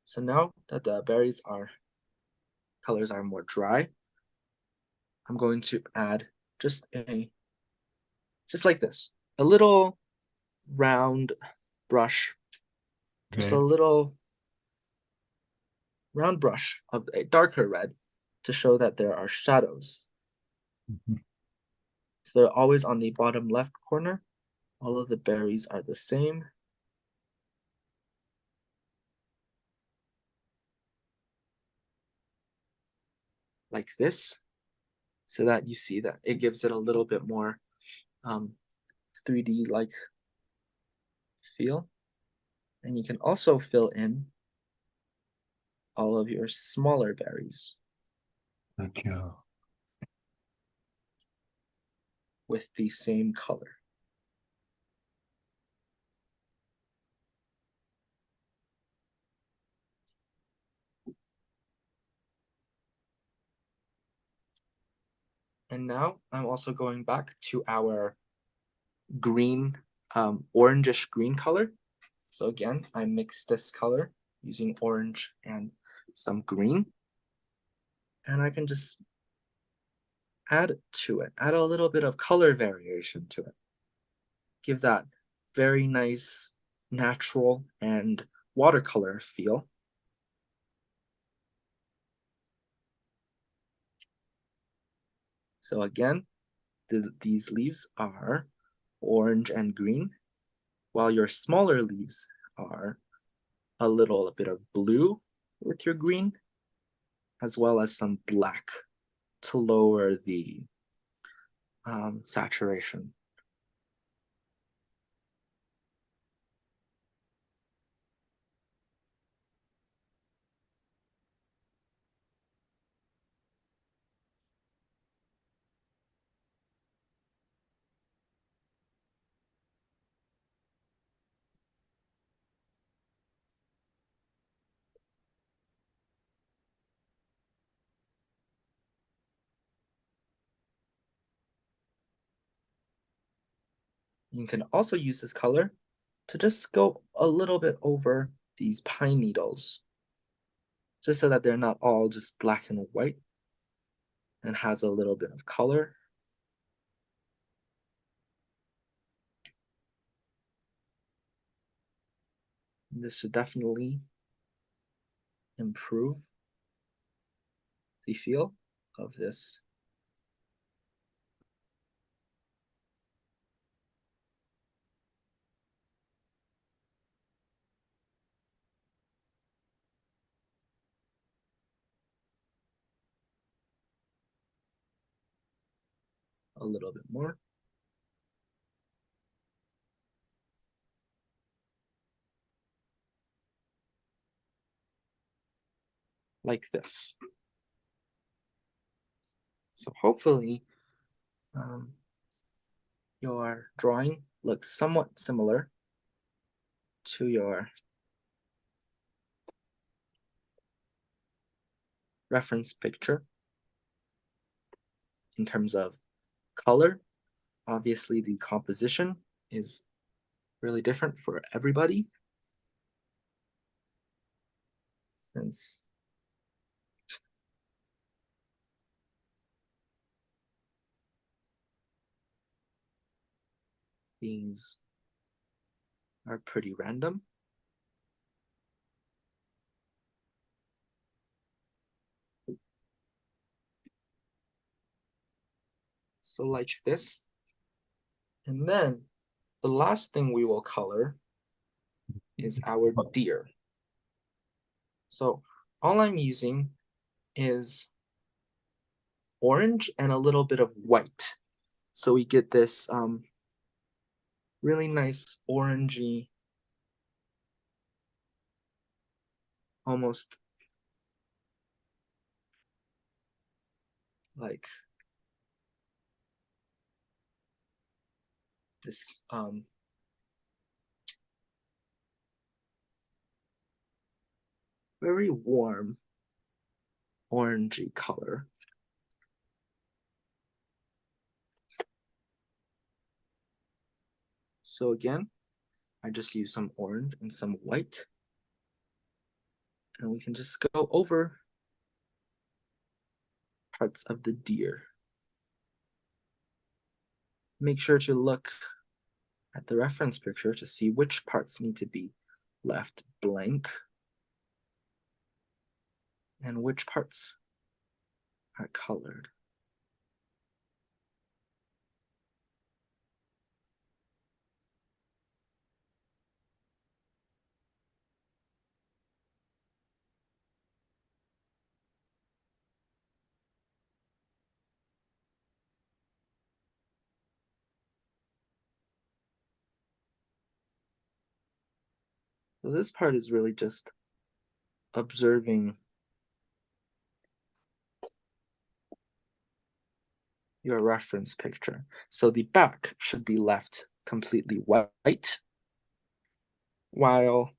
So now that the colors are more dry, I'm going to add just like this, a little round brush, just a Red. little round brush of a darker red to show that there are shadows. Mhm. So they're always on the bottom left corner. All of the berries are the same. Like this, so that you see that it gives it a little bit more 3D like feel. And you can also fill in all of your smaller berries Thank you. with the same color. And now I'm also going back to our green, orangish green color. So again, I mix this color using orange and some green. And I can just add to it, add a little bit of color variation to it. Give that very nice, natural, and watercolor feel. So again, these leaves are orange and green, while your smaller leaves are a little bit of blue with your green, as well as some black to lower the saturation. You can also use this color to just go a little bit over these pine needles, just so that they're not all just black and white and has a little bit of color. This should definitely improve the feel of this. A little bit more. Like this. So hopefully your drawing looks somewhat similar to your reference picture in terms of color. Obviously, the composition is really different for everybody, since these are pretty random. So like this. And then the last thing we will color is our deer. So all I'm using is orange and a little bit of white. So we get this really nice orangey, almost like this very warm orangey color. So again, I just use some orange and some white, and we can just go over parts of the deer. Make sure to look at the reference picture to see which parts need to be left blank and which parts are colored. So this part is really just observing your reference picture. So the back should be left completely white, while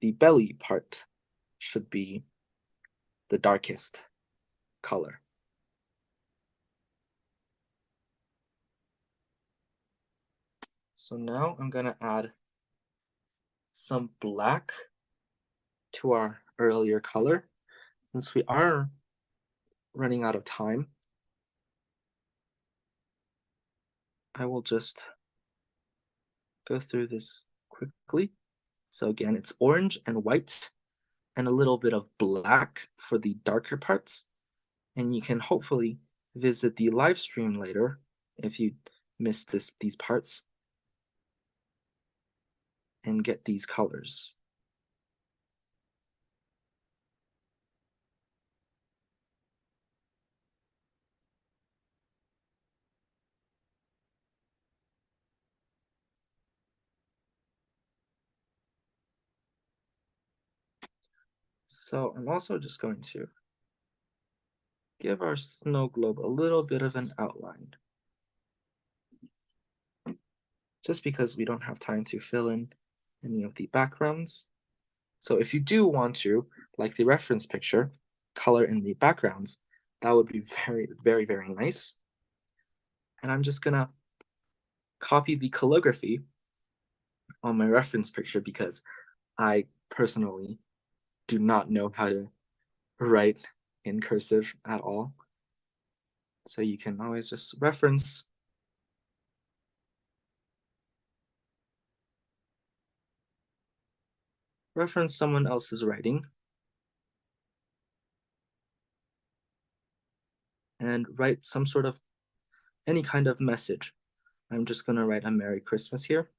the belly part should be the darkest color. So now I'm gonna add some black to our earlier color. Since we are running out of time, I will just go through this quickly. So again, it's orange and white and a little bit of black for the darker parts. And you can hopefully visit the live stream later if you missed these parts and get these colors. So I'm also just going to give our snow globe a little bit of an outline, just because we don't have time to fill in any of the backgrounds. So if you do want to, like the reference picture, color in the backgrounds, that would be very, very, very nice. And I'm just gonna copy the calligraphy on my reference picture because I personally do not know how to write in cursive at all. So you can always just reference someone else's writing and write some sort of any kind of message. I'm just gonna write a Merry Christmas here.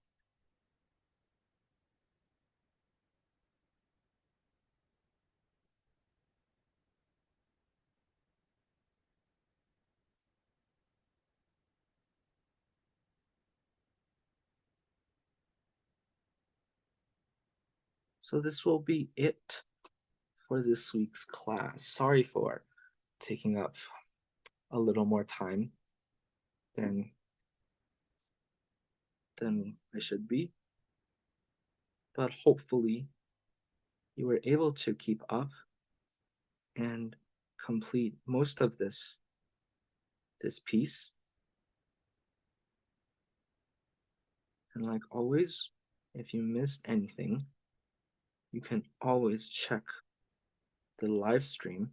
So this will be it for this week's class. Sorry for taking up a little more time than I should be, but hopefully you were able to keep up and complete most of this piece. And like always, if you missed anything, you can always check the live stream.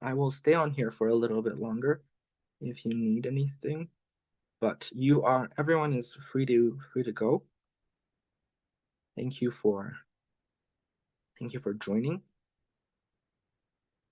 I will stay on here for a little bit longer if you need anything, but everyone is free to go. Thank you for joining.